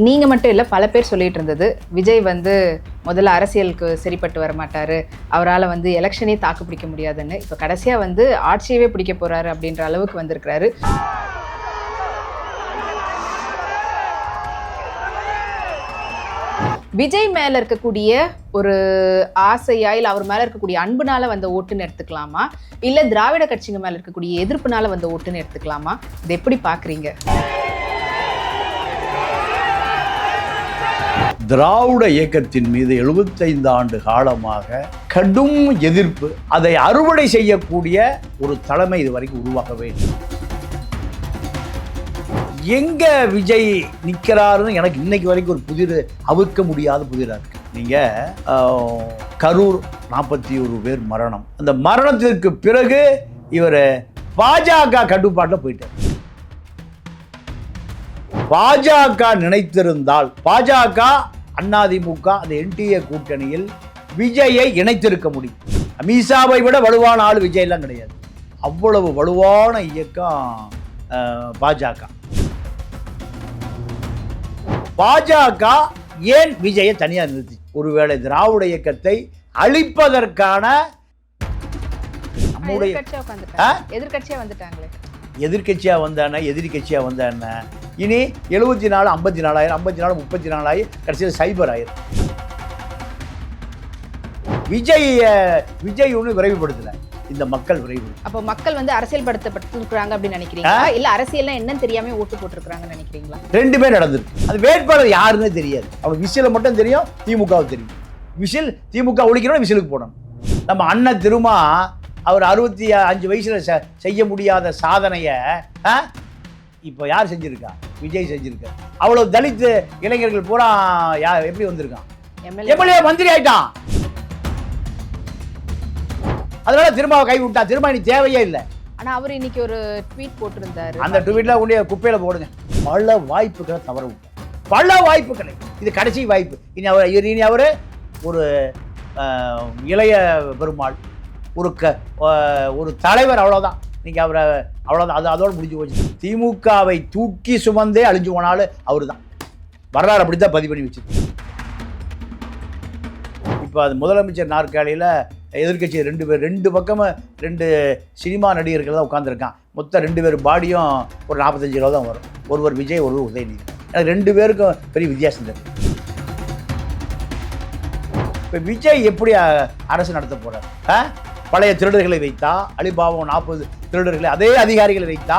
நீங்கள் மட்டும் இல்லை, பல பேர் சொல்லிட்டு இருந்தது விஜய் வந்து முதல்ல அரசியலுக்கு சரிப்பட்டு வர மாட்டார், அவரால் வந்து எலெக்ஷனே தாக்கு பிடிக்க முடியாதுன்னு. இப்போ கடைசியாக வந்து ஆட்சியவே பிடிக்க போகிறாரு அப்படின்ற அளவுக்கு வந்திருக்கிறாரு. விஜய் மேலே இருக்கக்கூடிய ஒரு ஆசையா இல்லை அவர் மேலே இருக்கக்கூடிய அன்புனால வந்த ஓட்டுன்னு எடுத்துக்கலாமா, இல்லை திராவிட கட்சிங்க மேலே இருக்கக்கூடிய எதிர்ப்புனால வந்த ஓட்டுன்னு எடுத்துக்கலாமா? இதை எப்படி பார்க்குறீங்க? திராவிட இயக்கத்தின் மீது 75 ஆண்டு காலமாக கடும் எதிர்ப்பு, அதை அறுவடை செய்யக்கூடிய ஒரு தலைமை இதுவரைக்கும் உருவாகவே இல்லை. எங்க விஜய் நிற்கிறாருன்னு எனக்கு இன்னைக்கு வரைக்கும் ஒரு புதிர், அவிர்க்க முடியாத புதிராக இருக்கு. நீங்க கரூர் 41 பேர் மரணம், அந்த மரணத்திற்கு பிறகு இவர் பாஜக கட்டுப்பாட்டில் போயிட்டார். பாஜக நினைத்திருந்தால் பாஜக அதிமுக அந்த என்டிஏ கூட்டணியில் விஜயை இணைத்திருக்க முடியும். அமித்ஷாவை விட வலுவான ஆள் விஜய் எல்லாம் கிடையாது. அவ்வளவு வலுவான இயக்கம் பாஜக. பாஜக ஏன் விஜயை தனியாக நிறுத்தி? ஒருவேளை திராவிட இயக்கத்தை அழிப்பதற்கான எதிர்கட்சியா வந்துட்டாங்களே. எதிர்கட்சியாக வந்தானே, எதிரி கட்சியாக வந்தானே. இனி 74 54,000, 54 34,000, கடைசியில் சைபர் ஆயிரும். விஜய் ஒன்றும் விரைவுபடுத்தலை, இந்த மக்கள் விரைவு. அப்போ மக்கள் வந்து அரசியல் படுத்தப்பட்டிருக்கிறாங்க அப்படின்னு நினைக்கிறீங்க, இல்ல அரசியல் என்னன்னு தெரியாம ஓட்டு போட்டிருக்காங்கன்னு நினைக்கிறீங்களா? ரெண்டுமே நடந்திருக்கு. அது வேட்பாளர் யாருன்னு தெரியாது, அவங்க விசில மட்டும் தெரியும், திமுகவுக்கு தெரியும். விசில் திமுக ஒழிக்கணும், விசிலுக்கு போடணும். நம்ம அண்ணன் திருமா அவர் 65 வயசுல செய்ய முடியாத சாதனையை இப்போ யார் செஞ்சிருக்கா? விஜய் செஞ்சிருக்க. அவ்வளவு தலித் இளைஞர்கள் பூரா யார் எப்படி வந்திருக்கான்? எம்எல்ஏ மந்திரி ஆயிட்டான். அதனால திரும்ப கை விட்டா, திரும்ப இனி தேவையே இல்லை. ஆனா அவர் இன்னைக்கு ஒரு ட்வீட் போட்டிருந்தாரு, அந்த ட்வீட்ல உடைய குப்பையில போடுங்க. பல வாய்ப்புகளை தவற விட்டார், பல வாய்ப்புகளை. இது கடைசி வாய்ப்பு. இனி அவர் ஒரு இளைய பெருமாள், ஒரு தலைவர், அவ்வளோதான். நீங்கள் அவரை அவ்வளோதான், அதோடு முடிஞ்சு போச்சு. திமுகவை தூக்கி சுமந்தே அழிஞ்சு போனாலும் அவர் தான். வரலாறு அப்படி தான் பதிவு பண்ணி வச்சு. இப்போ அது முதலமைச்சர் நாற்காலியில் எதிர்கட்சி 2 பேர், 2 பக்கமும் 2 சினிமா நடிகர்கள் தான் உட்காந்துருக்கான். மொத்தம் 2 பேர் பாடியும் ஒரு 45 கிலோ தான் வரும். ஒருவர் விஜய், ஒருவர் உதயநிதி. எனக்கு 2 பேருக்கும் பெரிய வித்தியாசம் தெரியும். இப்போ விஜய் எப்படி அரசு நடத்த போகிறார்? பழைய திருடர்களை வைத்தா, அலிபாபா 40 திருடர்களை அதே அதிகாரிகளை வைத்தா,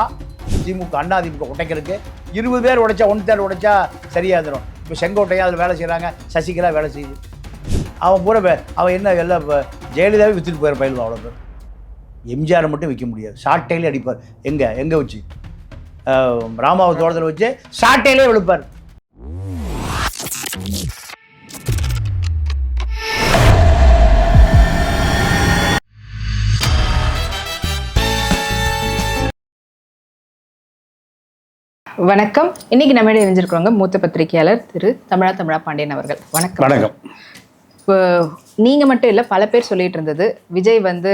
திமுக அதிமுக உடைக்கிறதுக்கு 20 பேர் உடைச்சா 1/3 உடைச்சா சரியாக இருந்துடும். இப்போ செங்கோட்டையா அதில் வேலை செய்கிறாங்க, சசிகலா வேலை செய்யுது. அவன் பூரா அவன் என்ன எல்லாம் ஜெயலலிதாவே விற்றுட்டு போயிற பயில்வா. அவ்வளோ பேர். எம்ஜிஆரை மட்டும் விற்க முடியாது, ஷார்ட்டைலே அடிப்பார். எங்கே வச்சு ராமாவ தோட்டத்தில் வச்சு ஷார்ட்டைலே விழுப்பார். வணக்கம். இன்னைக்கு நம்ம இணைஞ்சிருக்கிறவங்க மூத்த பத்திரிகையாளர் திரு தமிழா பாண்டியன் அவர்கள். வணக்கம். வணக்கம். இப்போ நீங்கள் மட்டும் இல்லை, பல பேர் சொல்லிட்டு இருந்தது விஜய் வந்து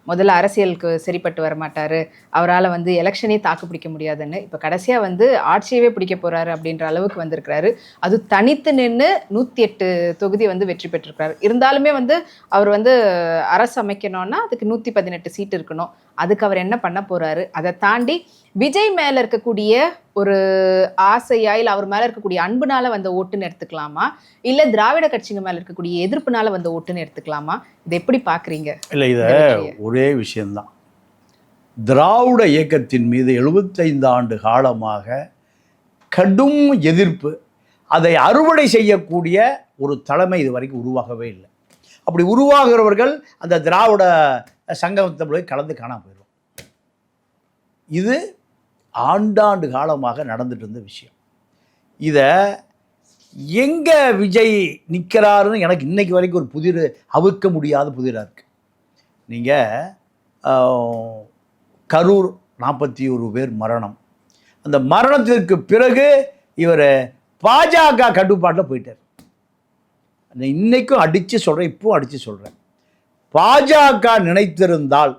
முதல்ல அரசியலுக்கு சரிப்பட்டு வர மாட்டார், அவரால் வந்து எலெக்ஷனே தாக்கு பிடிக்க முடியாதுன்னு. இப்போ கடைசியாக வந்து ஆட்சியவே பிடிக்க போகிறாரு அப்படின்ற அளவுக்கு வந்திருக்கிறாரு. அது தனித்து நின்று 108 தொகுதி வந்து வெற்றி பெற்றிருக்கிறாரு. இருந்தாலுமே வந்து அவர் வந்து அரசு அமைக்கணும்னா அதுக்கு 118 சீட் இருக்கணும். அதுக்கு அவர் என்ன பண்ண போகிறாரு? அதை தாண்டி விஜய் மேலே இருக்கக்கூடிய ஒரு ஆசையா இல்லை அவர் மேலே இருக்கக்கூடிய அன்புனால வந்த ஓட்டுன்னு எடுத்துக்கலாமா, இல்லை திராவிட கட்சிங்க மேலே இருக்கக்கூடிய எதிர்ப்புனால வந்த ஓட்டுன்னு எடுத்துக்கலாமா? இதை எப்படி பார்க்குறீங்க? இல்லை, இதை ஒரே விஷயம்தான். திராவிட இயக்கத்தின் மீது 75 ஆண்டு காலமாக கடும் எதிர்ப்பு, அதை அறுவடை செய்யக்கூடிய ஒரு தலைமை இது வரைக்கும் உருவாகவே இல்லை. அப்படி உருவாகிறவர்கள் அந்த திராவிட சங்கத்தை போய் கலந்து காணாம போயிடும். இது ஆண்டாண்டு காலமாக நடந்துட்டு இருந்த விஷயம். இதை எங்கே விஜய் நிற்கிறாருன்னு எனக்கு இன்னைக்கு வரைக்கும் ஒரு புதிர், அவிர்க்க முடியாத புதிராக இருக்குது. நீங்கள் கரூர் 41 பேர் மரணம், அந்த மரணத்திற்கு பிறகு இவர் பாஜக கட்டுப்பாட்டில் போயிட்டார். இன்னைக்கும் அடித்து சொல்கிறேன், இப்பவும் அடித்து சொல்கிறேன். பாஜக நினைத்திருந்தால்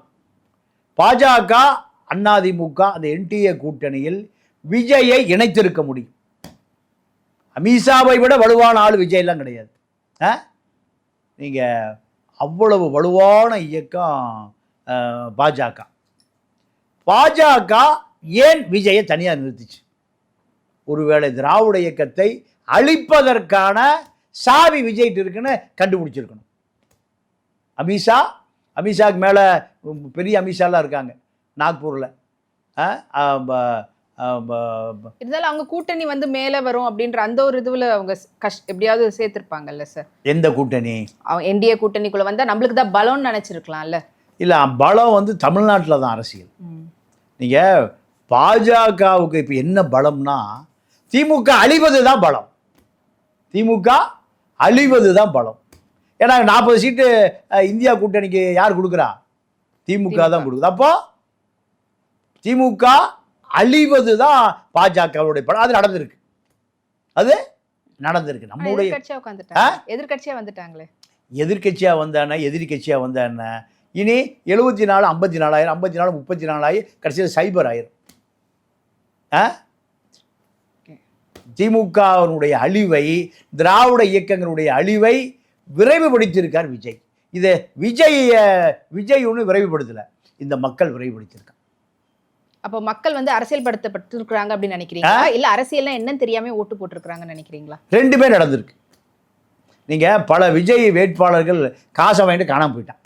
பாஜக அதிமுக அந்த என்டிஏ கூட்டணியில் விஜயை இணைத்திருக்க முடியும். அமித்ஷாவை விட வலுவான ஆள் விஜய்லாம் கிடையாது. நீங்கள் அவ்வளவு வலுவான இயக்கம் பாஜக. பாஜக ஏன் விஜயை தனியாக நிறுத்திச்சு? ஒருவேளை திராவிட இயக்கத்தை அழிப்பதற்கான சாவி விஜய்ட்டு இருக்குன்னு கண்டுபிடிச்சிருக்கணும். அமித்ஷாக்கு மேலே பெரிய அமித்ஷாலாம் இருக்காங்க நாக்பூரில். இருந்தாலும் அவங்க கூட்டணி வந்து மேலே வரும் அப்படின்ற அந்த ஒரு இதுவில் அவங்க எப்படியாவது சேர்த்துருப்பாங்கல்ல சார்? எந்த கூட்டணி? அவங்க என்டிஏ கூட்டணிக்குள்ளே வந்தால் நம்மளுக்கு தான் பலம்னு நினச்சிருக்கலாம்ல. இல்லை, பலம் வந்து தமிழ்நாட்டில் தான் அரசியல். நீங்கள் பாஜகவுக்கு இப்போ என்ன பலம்னா திமுக அழிவது தான் பலம். திமுக அழிவது தான் பலம். ஏன்னா 40 சீட்டு இந்தியா கூட்டணிக்கு யார் கொடுக்குறா? திமுக தான் கொடுக்குது. அப்போ திமுக அழிவது தான் பாஜகவுடைய பலம். அது நடந்திருக்கு, அது நடந்திருக்கு. நம்முடைய எதிர்கட்சியாக வந்துட்டாங்களே. எதிர்கட்சியாக வந்தானே, எதிரி கட்சியாக வந்தானே. இனி 74 54 54 34 ஆகி கடைசியில் சைபர் ஆயிரும். திமுகவினுடைய அழிவை, திராவிட இயக்கங்களுடைய அழிவை விரைவுபடுத்தியிருக்கார் விஜய். இதை விஜய் ஒன்றும் விரைவுபடுத்தலை, இந்த மக்கள் விரைவுபடுத்தியிருக்காங்க. அப்போ மக்கள் வந்து அரசியல் படுத்தப்பட்டிருக்கிறாங்க அப்படின்னு நினைக்கிறீங்களா, இல்லை அரசியல்லாம் என்னன்னு தெரியாமல் ஓட்டு போட்டிருக்கிறாங்கன்னு நினைக்கிறீங்களா? ரெண்டுமே நடந்திருக்கு. நீங்கள் பல விஜய் வேட்பாளர்கள் காசை வாங்கிட்டு காணாமல் போயிட்டான்.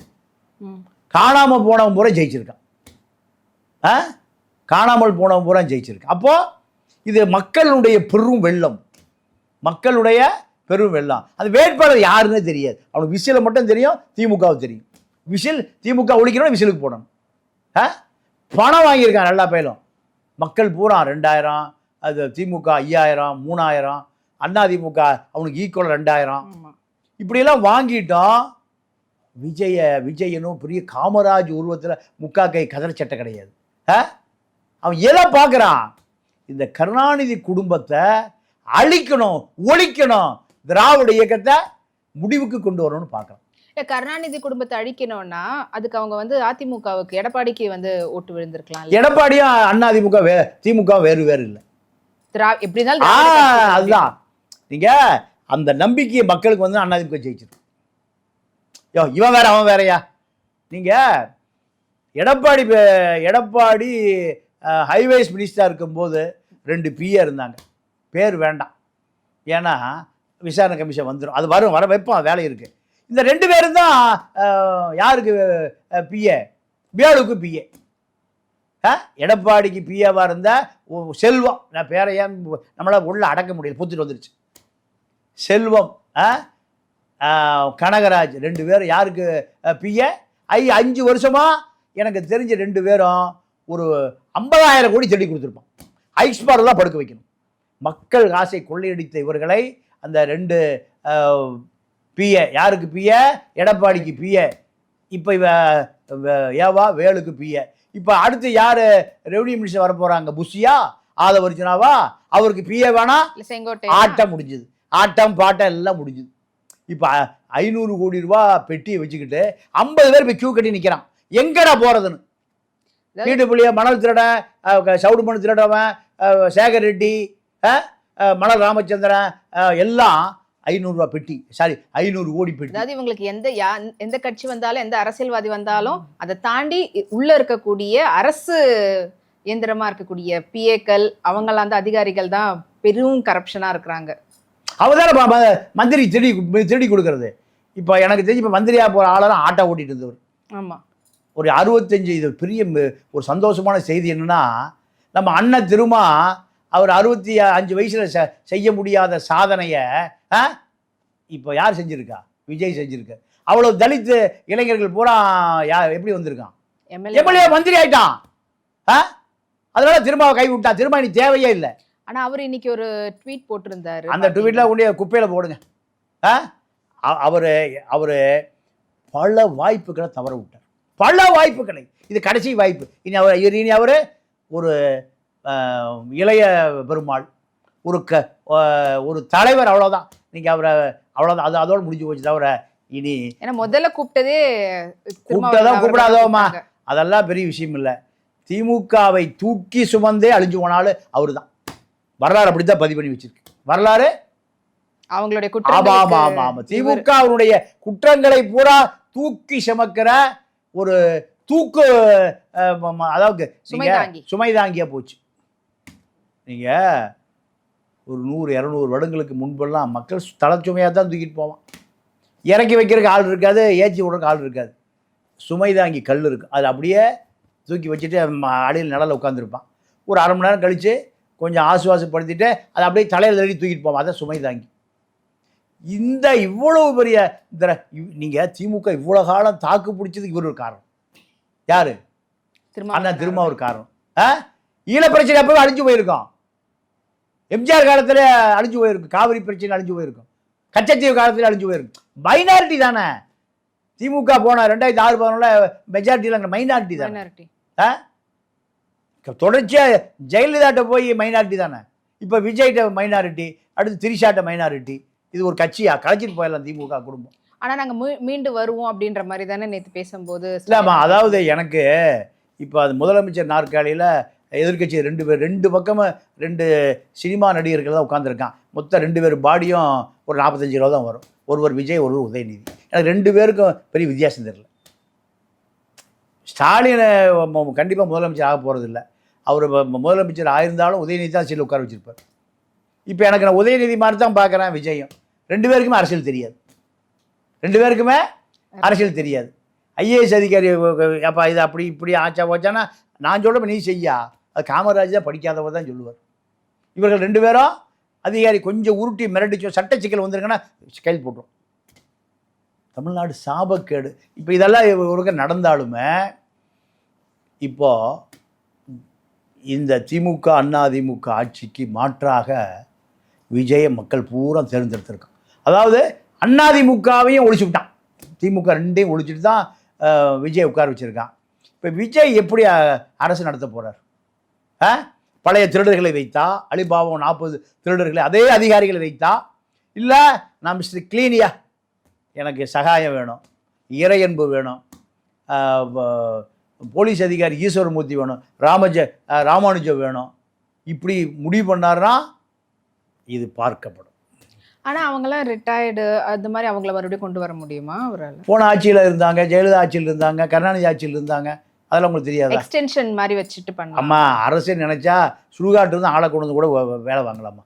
காணாமல் போனவன் பூரா ஜெயிச்சிருக்கான். காணாமல் போனவன் பூரா ஜெயிச்சிருக்கான். அப்போது இது மக்களுடைய பெரும் வெள்ளம், மக்களுடைய பெரும் வெள்ளம். அது வேட்பாளர் யாருன்னு தெரியாது. அவனுக்கு விசிலை மட்டும் தெரியும், திமுகவுக்கு தெரியும். விசில் திமுக ஒழிக்கணும், விசிலுக்கு போடணும். பணம் வாங்கியிருக்கான் எல்லா பேரும். மக்கள் பூரா 2000, அது திமுக 5000, 3000, அண்ணா திமுக அவனுக்கு ஈக்குவல் 2000. இப்படியெல்லாம் வாங்கிட்டோம். விஜயனும் பெரிய காமராஜ் உருவத்தில் முக்கா கை கதர் சட்டை கிடையாது. அவன் எதை பார்க்குறான்? இந்த கருணாநிதி குடும்பத்தை அழிக்கணும், ஒழிக்கணும், திராவிட இயக்கத்தை முடிவுக்கு கொண்டு வரணும்னு பார்க்குறான். கருணாநிதி குடும்பத்தை அழிக்கணும்னா அதுக்கு அவங்க வந்து அதிமுகவுக்கு, எடப்பாடிக்கு வந்து ஓட்டு விழுந்திருக்கலாம். எடப்பாடியும் அதிமுக திமுக வேறு இல்லை. அதுதான் நீங்க அந்த நம்பிக்கையை மக்களுக்கு வந்து அதிமுக ஜெயிச்சிருக்கு. இவன் வேற அவன் வேறையா? நீங்க எடப்பாடி ஹைவேஸ் மினிஸ்டராக இருக்கும்போது 2 பிஏ இருந்தாங்க. பேர் வேண்டாம், ஏன்னா விசாரணை கமிஷன் வந்துடும். அது வர வைப்போம், வேலை இருக்குது. இந்த 2 பேரும் தான் யாருக்கு பிஏ? பியாளுக்கு பிஏ. எடப்பாடிக்கு பிஏவாக இருந்த செல்வம், நான் பேரை ஏன் நம்மளால் உள்ள அடக்க முடியல, புத்துட்டு வந்துருச்சு. செல்வம், கனகராஜ் 2 பேரும் யாருக்கு பிஏ? 5 வருஷமாக எனக்கு தெரிஞ்ச 2 பேரும் ஒரு 50,000 கோடி தேடி கொடுத்துருப்பான். ஐஸ்பார் தான் படுக்க வைக்கணும். மக்கள் காசை கொள்ளையடித்த இவர்களை அந்த 2 பிஏ, யாருக்கு பிஏ? எடப்பாடிக்கு பிஏ. இப்போ ஏவா வேலுக்கு பிஏ. இப்போ அடுத்து யார் ரெவன்யூ மினிஸ்டர் வர போகிறாங்க? புஷியா, ஆதவர்ஜுனாவா? அவருக்கு பிஏ வேணா? ஆட்டம் முடிஞ்சுது, ஆட்டம் பாட்டம் எல்லாம் முடிஞ்சுது. இப்போ 500 கோடி ரூபா பெட்டியை வச்சுக்கிட்டு 50 பேர் இப்போ கியூ கட்டி நிற்கிறான். எங்கடா போகிறதுன்னு. வீட்டு பிள்ளைய மணல் திருட, சவுடு மண் திருடவன், சேகர் ரெட்டி, மணல் ராமச்சந்திரன் எல்லாம் 500 ரூபா பெட்டி, 500 கோடி பெட்டி. அதாவது இவங்களுக்கு எந்த கட்சி வந்தாலும், எந்த அரசியல்வாதி வந்தாலும் அதை தாண்டி உள்ள இருக்கக்கூடிய அரசு இயந்திரமா இருக்கக்கூடிய பிஏக்கள், அவங்களாம் அந்த அதிகாரிகள் தான் பெரும் கரப்ஷனா இருக்கிறாங்க. அவதான மந்திரி திருடி கொடுக்கறது. இப்போ எனக்கு தெரிஞ்சு இப்போ மந்திரியா போற ஆளெல்லாம் ஆட்டோ ஓட்டிட்டு இருந்தவர். ஆமா, ஒரு 65. இது பெரிய ஒரு சந்தோஷமான செய்தி என்னன்னா, நம்ம அண்ணன் திருமா அவர் 65 வயசுல செய்ய முடியாத சாதனையை இப்போ யார் செஞ்சிருக்கா? விஜய் செஞ்சிருக்க. அவ்வளவு தலித் இளைஞர்கள் பூரா எப்படி வந்திருக்கான்? எம்எல்ஏ மந்திரி ஆயிட்டான். அதனால திருமாவை கை விட்டான். திரும்ப இனி தேவையே இல்லை. ஆனா அவர் இன்னைக்கு ஒரு ட்வீட் போட்டிருந்தாரு. அந்த ட்வீட்ல கொண்டு குப்பையில போடுங்க. அவரு பல வாய்ப்புகளை தவற விட்டார், பல வாய்ப்புகளை. இது கடைசி வாய்ப்பு. இனி அவர் ஒரு இளைய பெருமாள், ஒரு தலைவர், அவ்வளோதான். நீங்கள் அவரை அவ்வளோதான், அதோடு முடிஞ்சு போச்சு. தவிர இனி ஏன்னா முதல்ல கூப்பிடாதோமா, அதெல்லாம் பெரிய விஷயம் இல்லை. திமுகவை தூக்கி சுமந்தே அழிஞ்சு போனாலும் அவரு தான். வரலாறு அப்படித்தான் பதிவு பண்ணி வச்சிருக்கு. வரலாறு அவங்களுடைய ஆமா குற்றங்களுக்கு ஆமா ஆமா திமுக அவருடைய குற்றங்களை பூரா தூக்கி சுமக்கிற ஒரு தூக்கு அதாவது சுமை தாங்கி. சுமை தாங்கியா போச்சு. நீங்க ஒரு 100-200 வருடங்களுக்கு முன்பெல்லாம் மக்கள் தளச்சுமையாக தான் தூக்கிட்டு போவான். இறக்கி வைக்கிறதுக்கு ஆள் இருக்காது, ஏற்றி விட்றதுக்கு ஆள் இருக்காது. சுமை தாங்கி கல் இருக்கும், அது அப்படியே தூக்கி வச்சுட்டு அடியில் நிழலில் உட்காந்துருப்பான். ஒரு அரை மணி நேரம் கழித்து கொஞ்சம் ஆசுவாசப்படுத்திட்டு அதை அப்படியே தலையில் தள்ளி தூக்கிட்டு போவான். அதான் சுமை தாங்கி. இந்த இவ்வளவு பெரிய இந்த நீங்கள் திமுக இவ்வளோ காலம் தாக்கு பிடிச்சதுக்கு இவர் ஒரு காரணம். யார்? அண்ணா திரும்ப ஒரு காரணம். ஈழ பிரச்சனை அப்பவே அழிஞ்சு போயிருக்கோம். எம்ஜிஆர் காலத்தில் அழிஞ்சு போயிருக்கும். காவிரி பிரச்சனை அழிஞ்சு போயிருக்கும். கச்சத்தீவு காலத்தில் அழிஞ்சு போயிருக்கும். மைனாரிட்டி தானே திமுக போன 2006-11 மெஜாரிட்டியில் மைனாரிட்டி தானே. தொடர்ச்சியாக ஜெயலலிதாட்ட போய் மைனாரிட்டி தானே. இப்போ விஜய்கிட்ட மைனாரிட்டி, அடுத்து திரிஷாட்ட மைனாரிட்டி. இது ஒரு கட்சியா? கலைச்சிட்டு போயிடலாம் திமுக குடும்பம். ஆனால் நாங்கள் மீண்டு வருவோம் அப்படின்ற மாதிரி தானே நேற்று பேசும்போது. இல்லாமா, அதாவது எனக்கு இப்போ அது முதலமைச்சர் நாற்காலியில் எதிர்கட்சி 2 பேர், 2 பக்கமும் 2 சினிமா நடிகர்கள் தான் உட்காந்துருக்கான். மொத்தம் 2 பேர் பாடியும் ஒரு 45 கிலோ தான் வரும். ஒருவர் விஜய், ஒருவர் உதயநிதி. எனக்கு 2 பேருக்கும் பெரிய வித்தியாசம் தெரியல. ஸ்டாலினை கண்டிப்பாக முதலமைச்சர் ஆக போகிறது இல்லை. அவர் முதலமைச்சர் ஆயிருந்தாலும் உதயநிதி தான் சீட்டில் உட்கார வச்சிருப்பார். இப்போ எனக்கு நான் உதயநிதி மாதிரி தான் பார்க்குறேன் விஜயம். 2 பேருக்குமே அரசியல் தெரியாது. 2 பேருக்குமே அரசியல் தெரியாது. ஐஏஎஸ் அதிகாரி அப்போ இது அப்படி இப்படி ஆச்சா போச்சானா நான் சொல்கிறப்ப நீ செய்யா, அது காமராஜ் தான் படிக்காதவர் தான் சொல்லுவார். இவர்கள் 2 பேரும் அதிகாரி கொஞ்சம் உருட்டி மிரட்டிச்சோ சட்ட சிக்கல் வந்துருங்கன்னா கைது போட்டுரும். தமிழ்நாடு சாபக்கேடு. இப்போ இதெல்லாம் ஒரு நடந்தாலுமே இப்போது இந்த திமுக அதிமுக ஆட்சிக்கு மாற்றாக விஜயை மக்கள் பூரா தேர்ந்தெடுத்திருக்கான். அதாவது அதிமுகவையும் ஒழிச்சு விட்டான். திமுக 2ஐயும் ஒழிச்சுட்டு தான் விஜய் உட்கார வச்சுருக்கான். இப்போ விஜய் எப்படி அரசு நடத்த போகிறார்? பழைய திருடர்களை வைத்தா, அலிபாபா 40 திருடர்களை அதே அதிகாரிகளை வைத்தா, இல்லை நான் மிஸ்டர் கிளீனியா, எனக்கு சகாயம் வேணும், இறையன்பு வேணும், போலீஸ் அதிகாரி ஈஸ்வரமூர்த்தி வேணும், ராமானுஜம் வேணும், இப்படி முடிவு பண்ணார்னா இது பார்க்கப்படும். ஆனால் அவங்களாம் ரிட்டையர்டு அது மாதிரி அவங்கள மறுபடியும் கொண்டு வர முடியுமா அவரால்? போன ஆட்சியில் இருந்தாங்க, ஜெயலலிதா ஆட்சியில் இருந்தாங்க, கருணாநிதி ஆட்சியில் இருந்தாங்க. அதெல்லாம் உங்களுக்கு தெரியாது. எக்ஸ்டென்ஷன் மாதிரி வச்சுட்டு பண்ணலாம். அம்மா அரசே நினச்சா சுடுகாட்டு இருந்து ஆளை கொண்டு வந்து கூட வேலை வாங்கலாமா?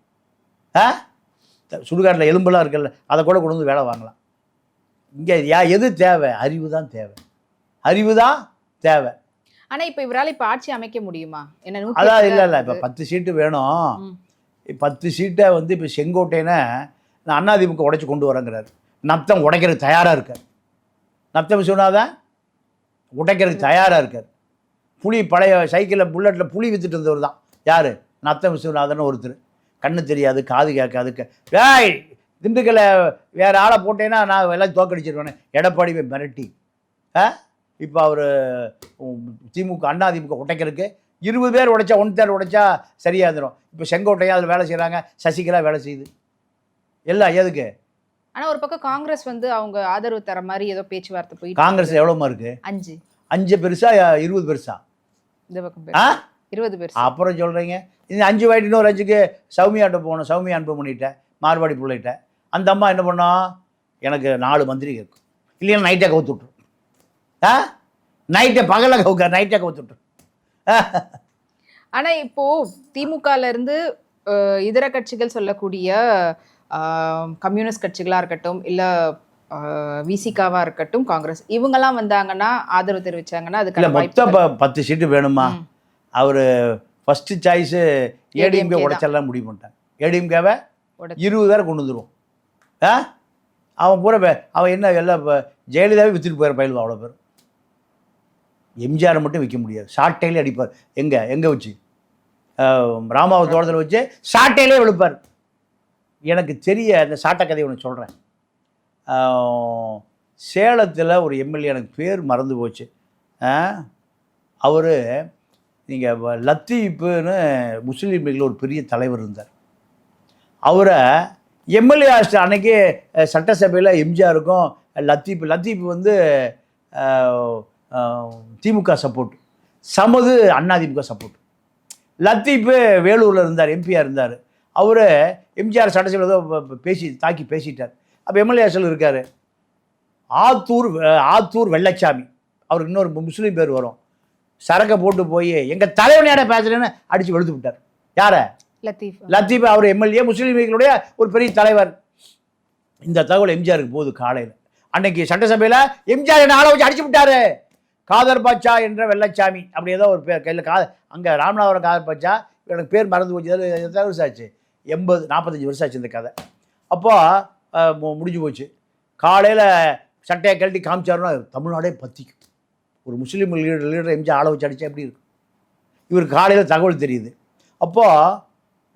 சுடுகாட்டில் எலும்பெல்லாம் இருக்குல்ல, அதை கூட கொண்டு வந்து வேலை வாங்கலாம். இங்கே எது தேவை? அறிவு தான் தேவை. அறிவு தான் தேவை. ஆனால் இப்போ இவரால் இப்போ ஆட்சி அமைக்க முடியுமா? என்ன அதான் இல்லை இப்போ 10 சீட்டு வேணும். 10 சீட்டை வந்து இப்போ செங்கோட்டையனை நான் அதிமுக உடைச்சி கொண்டு வரேங்கிறார். நத்தம் உடைக்கிறதுக்கு தயாராக இருக்கார். நத்தம் சொன்னாதான் உடைக்கிறதுக்கு தயாராக இருக்கார். புலி பழைய சைக்கிளில் புல்லட்டில் புலி வித்துட்டு இருந்தவர் தான். யார்? நத்தம் விஸ்வநாதன் ஒருத்தர். கண்ணு தெரியாது, காது கேட்காதுக்கு. ஏய் திண்டுக்கலை வேறு ஆளை போட்டேன்னா நான் எல்லாம் தோக்கடிச்சிருவேன்னு எடப்பாடி மிரட்டி இப்போ அவர் திமுக அதிமுக உடைக்கிறதுக்கு 20 பேர் உடைச்சா 1/3 உடைச்சா சரியாக இருந்துடும். இப்போ செங்கோட்டையா அதில் வேலை செய்கிறாங்க, சசிகலா வேலை செய்யுது. எல்லாம் எதுக்கு? ஆனால் ஒரு பக்கம் காங்கிரஸ் வந்து அவங்க ஆதரவு தர மாதிரி ஏதோ பேச்சுவார்த்தை போய். காங்கிரஸ் எவ்வளோமா இருக்கு? 5 பெருசா 20 பெருசா? இந்த பக்கம் 20 பெருசா. அப்புறம் சொல்கிறீங்க இந்த 5 வாய்ட்டு இன்னொரு 5க்கு சௌமியாட்ட போகணும். சௌமியா அனுப்ப பண்ணிட்டேன், மார்வாடி பிள்ளைகிட்ட. அந்த அம்மா என்ன பண்ணோம்? எனக்கு 4 மந்திரி கேட்கும், இல்லையா நைட்டை கவுத்து விட்டுரும். நைட்டை பகலில் கவுக்க, நைட்டை கவுத்து விட்டுரும். ஆனால் இப்போது திமுகல இருந்து இதர கட்சிகள் சொல்லக்கூடிய கம்யூனிஸ்ட் கட்சிகளாக இருக்கட்டும், இல்லை விசிகாவாக இருக்கட்டும், காங்கிரஸ் இவங்கெல்லாம் வந்தாங்கன்னா ஆதரவு தெரிவித்தாங்கன்னா அதுக்கு மொத்தம் 10 சீட்டு வேணுமா? அவர் ஃபஸ்ட்டு சாய்ஸு ஏடிஎம்கே உடைச்செல்லாம் முடிவு பண்ணிட்டாங்க. ஏடிஎம்கேவை 20 பேரை கொண்டு வந்துடுவோம். அவன் பூரா அவன் என்ன எல்லாம் ஜெயலலிதாவே விற்றுட்டு போயிட பயிலுவான். அவ்வளோ பேர். எம்ஜிஆரை மட்டும் விற்க முடியாது. ஷார்ட்டையிலே அடிப்பார். எங்கே வச்சு? ராமாவை தோட்டத்தில் வச்சு ஷார்ட்டையிலே விழுப்பார். எனக்கு தெரிய அந்த சாட்டை கதையை ஒன்று சொல்கிறேன். சேலத்தில் ஒரு எம்எல்ஏ, எனக்கு பேர் மறந்து போச்சு. அவர் நீங்கள் லத்தீப்புன்னு முஸ்லீம் லீக்கில் ஒரு பெரிய தலைவர் இருந்தார். அவரை எம்எல்ஏ ஆஸ்ட் அன்னைக்கு சட்டசபையில் எம்ஜிஆருக்கும் லத்தீப் வந்து திமுக சப்போர்ட், சமது அதிமுக சப்போர்ட். லத்தீப்பு வேலூரில் இருந்தார், எம்பியாக இருந்தார். அவர் எம்ஜிஆர் சட்டசபையில் ஏதோ தாக்கி பேசிட்டார். அப்போ எம்எல்ஏஸில் இருக்கார் ஆத்தூர் வெள்ளச்சாமி, அவருக்கு இன்னொரு முஸ்லீம் பேர் வரும். சரக்கை போட்டு போய் எங்கள் தலைவனையாட பேசுகிறேன்னு அடித்து வெளுத்து விட்டார். யாரை? லத்தீப். அவர் எம்எல்ஏ, முஸ்லீம் லீக்களுடைய ஒரு பெரிய தலைவர். இந்த தகவல் எம்ஜிஆருக்கு போகுது காலையில். அன்னைக்கு சட்டசபையில் எம்ஜிஆர் என்ன ஆளை வச்சு அடிச்சு விட்டாரு. காதர் பாட்சா என்ற வெள்ளச்சாமி அப்படி ஏதோ ஒரு பேர் கையில் அங்கே ராமநாதபுரம் காதர் பாட்சா, எனக்கு பேர் மறந்து போச்சு. எத்தனை வருஷம் ஆச்சு? 45 வருஷம் ஆச்சு இந்த கதை. அப்போ முடிஞ்சு போச்சு. காலையில் சட்டையை கழட்டி காமிச்சாருன்னா தமிழ்நாடே பற்றிக்கும். ஒரு முஸ்லீம் லீடர் எம்ஜிஆர் ஆளை வச்சு அடித்தா எப்படி இருக்கும்? இவருக்கு காலையில் தகவல் தெரியுது. அப்போது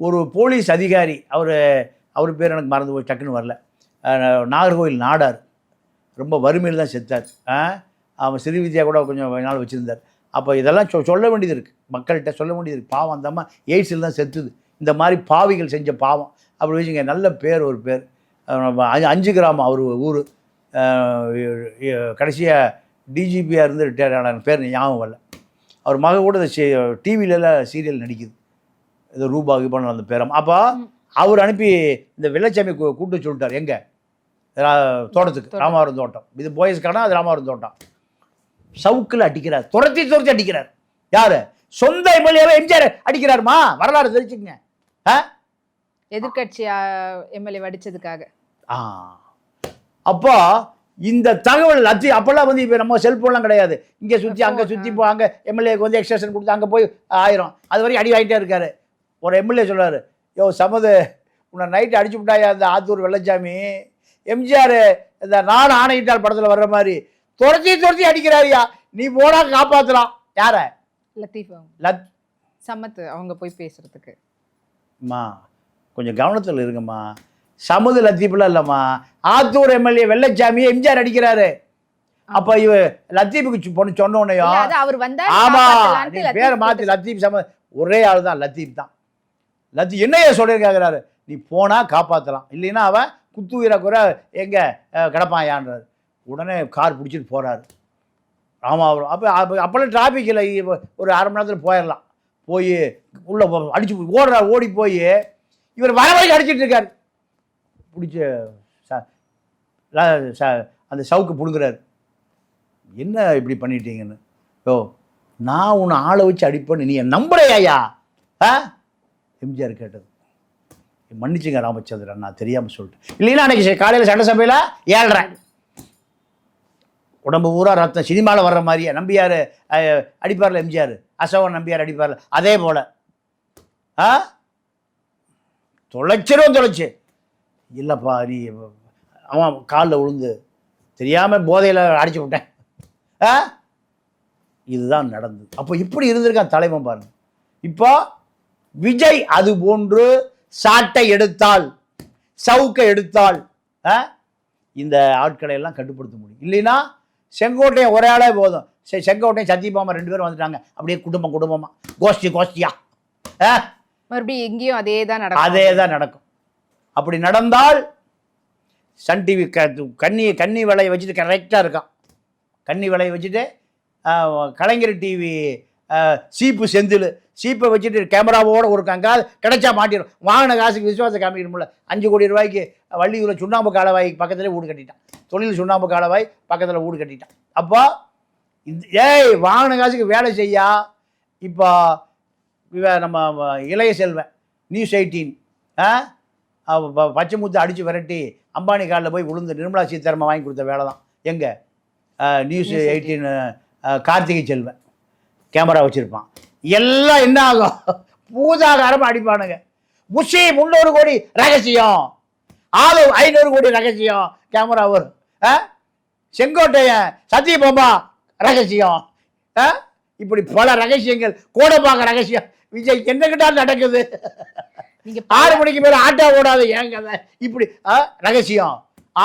ஒரு போலீஸ் அதிகாரி, அவர் பேர் எனக்கு மறந்து போய் டக்குன்னு வரல, நாகர்கோவில் நாடார், ரொம்ப வறுமையில் தான் செத்தார். அவன் சிறு வித்யா கூட கொஞ்சம் நாள் வச்சுருந்தார். அப்போ இதெல்லாம் சொல்ல வேண்டியது இருக்குது, மக்கள்கிட்ட சொல்ல வேண்டியது இருக்குது. பாவம் அந்த அம்மா எய்ட்ஸில் தான் செத்துது. இந்த மாதிரி பாவிகள் செஞ்ச பாவம் அப்படி வச்சுங்க. நல்ல பேர், ஒரு பேர் 5 கிராமம் அவர் ஊர். கடைசியாக டிஜிபியாக இருந்து ரிட்டையர் ஆன பேர் ஞாபகம் வரல. அவர் மக கூட டிவிலெல்லாம் சீரியல் நடிக்குது, ஏதோ ரூபா கிபான அந்த பேரம். அப்போ அவர் அனுப்பி இந்த வெள்ளச்சாமி கூப்பிட்டு சொல்லிட்டார். எங்கே? தோட்டத்துக்கு, ராமவரம் தோட்டம். இது போயஸ் கடை, அது ராமவரம் தோட்டம். சவுக்கில் அடிக்கிறார், துரத்தி அடிக்கிறார். யாரு? சொந்த எம்எல்ஏவை எம்ஜிஆர் அடிக்கிறாருமா. வரலாறு தெரிஞ்சுக்கங்க. எதிர்கட்சி எம்எல்ஏ அடிச்சதுக்காக. அப்போ இந்த தகவல் அப்போல்லாம் வந்து இப்போ நம்ம செல்ஃபோன்லாம் கிடையாது. இங்கே சுற்றி அங்கே சுற்றி அங்கே எம்எல்ஏக்கு வந்து எக்ஸ்டென்ஷன் கொடுத்து அங்கே போய் 1000 அது வரைக்கும் அடி வாங்கிட்டே இருக்காரு. ஒரு எம்எல்ஏ சொல்கிறாரு, யோ சமது, உன்னை நைட்டு அடிச்சு விட்டாயா அந்த ஆத்தூர் வெள்ளச்சாமி. எம்ஜிஆர் இந்த நான் ஆணையிட்டால் படத்தில் வர்ற மாதிரி துரத்தி அடிக்கிறாரியா, நீ போனா காப்பாற்றலாம். யார? லத்தீப். சமத்து அவங்க போய் பேசுறதுக்கு. அம்மா கொஞ்சம் கவனத்தில் இருக்குமா. சமது லத்தீப்லாம் இல்லைம்மா, ஆத்தூர் எம்எல்ஏ வெள்ளச்சாமியை எம்ஜிஆர் அடிக்கிறாரு. அப்போ இவ லத்தீப்புக்கு பொண்ணு சொன்னோன்னையும், ஆமா நீ பேரை மாற்றி லத்தீப் சமது ஒரே ஆள் தான், லத்தீப் தான். லத்தீப் என்னையே சொல்லியிருக்காங்கிறாரு, நீ போனால் காப்பாற்றலாம், இல்லைன்னா அவன் குத்துயிர குறை எங்கே கிடப்பாயான்றாரு. உடனே கார் பிடிச்சிட்டு போகிறாரு ராமாபுரம். அப்போல்லாம் டிராஃபிக் இல்லை, ஒரு அரை மணி நேரத்தில் போயிடலாம். போய் உள்ளே அடிச்சு ஓடுறாரு. ஓடி போய் இவர் வர வரைக்கும் அடிச்சிட்டு இருக்காரு. பிடிச்ச அந்த சவுக்கு பிடுங்குறாரு. என்ன இப்படி பண்ணிட்டீங்கன்னு. ஓ நான் உன்னை ஆளை வச்சு அடிப்பேன்னு நீ நம்புறையா? எம்ஜிஆர் கேட்டது. மன்னிச்சுங்க ராமச்சந்திரன், நான் தெரியாமல் சொல்லிட்டேன். இல்லைன்னா அன்றைக்கி காலையில் சட்டசபையில் ஏழ்றேன், உடம்பு பூரா ரத்தம், சினிமாவில் வர்ற மாதிரியே. நம்பியார் அடிப்பார்ல எம்ஜிஆர், அசோகன் நம்பியார் அடிப்பார்ல, அதே போல் தொலைச்சு இல்லைப்பா நீ அவன் காலில் விழுந்து தெரியாமல் போதையில் அடிச்சு விட்டேன். இதுதான் நடந்தது. அப்போ இப்படி இருந்திருக்கான் தலைவன் பாருங்க. இப்போ விஜய் அது போன்று சாட்டை எடுத்தால், சவுக்கை எடுத்தால் இந்த ஆட்களை எல்லாம் கட்டுப்படுத்த முடியும். இல்லைன்னா செங்கோட்டையன் ஒரே ஆளே போதும். செங்கோட்டையன் சத்தியபாமா 2 பேரும் வந்துட்டாங்க. அப்படியே குடும்பமா கோஷ்டியா மறுபடியும் எங்கேயும் அதே தான் நடக்கும். அப்படி நடந்தால் சன் டிவி கன்னி விலையை வச்சுட்டு கரெக்டாக இருக்கான். கன்னி விலையை வச்சுட்டு கலைஞர் டிவி செந்தில் சீப்பை வச்சுட்டு கேமராவோட ஒரு கங்கால் கிடைச்சா மாட்டிடும். வாங்கின காசுக்கு விசுவாசம் காமிக்கணும்ல. 5 கோடி ரூபாய்க்கு வள்ளியூரில் சுண்ணாம்பு காலவாய் பக்கத்தில் வீடு கட்டிட்டான். தொழில் சுண்ணாம்பு காலவாய் பக்கத்தில் வீடு கட்டிட்டான். அப்போ வாங்கின காசுக்கு வேலை செய்யா. இப்போ நம்ம இளைய செல்வன் நியூஸ் 18 பச்சை முத்து அடித்து விரட்டி அம்பானி காலில் போய் விழுந்து நிர்மலா சீதாராமன் வாங்கி கொடுத்த வேலை தான். எங்கே நியூஸ் 18 கார்த்திகை செல்வன் கேமரா வச்சுருப்பான். எல்லாம் என்ன ஆகும்? பூதாகாரமாக அடிப்பானுங்க. புஷி 300 கோடி ரகசியம், ஆளு 500 கோடி ரகசியம் கேமரா வரும். செங்கோட்டையன் சத்தியபாமா ரகசியம், இப்படி பல ரகசியங்கள், கோடம்பாக்க ரகசியம். விஜய் என்னகிட்ட நடக்குது. 6 மணிக்கு மேலே ஆட்டோ ஓடாது ஏன் கதை. இப்படி ரகசியம்.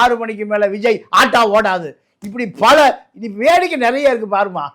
6 மணிக்கு மேலே விஜய் ஆட்டோ ஓடாது. இப்படி பல இது வேடிக்கை நிறைய இருக்கு பாருமா.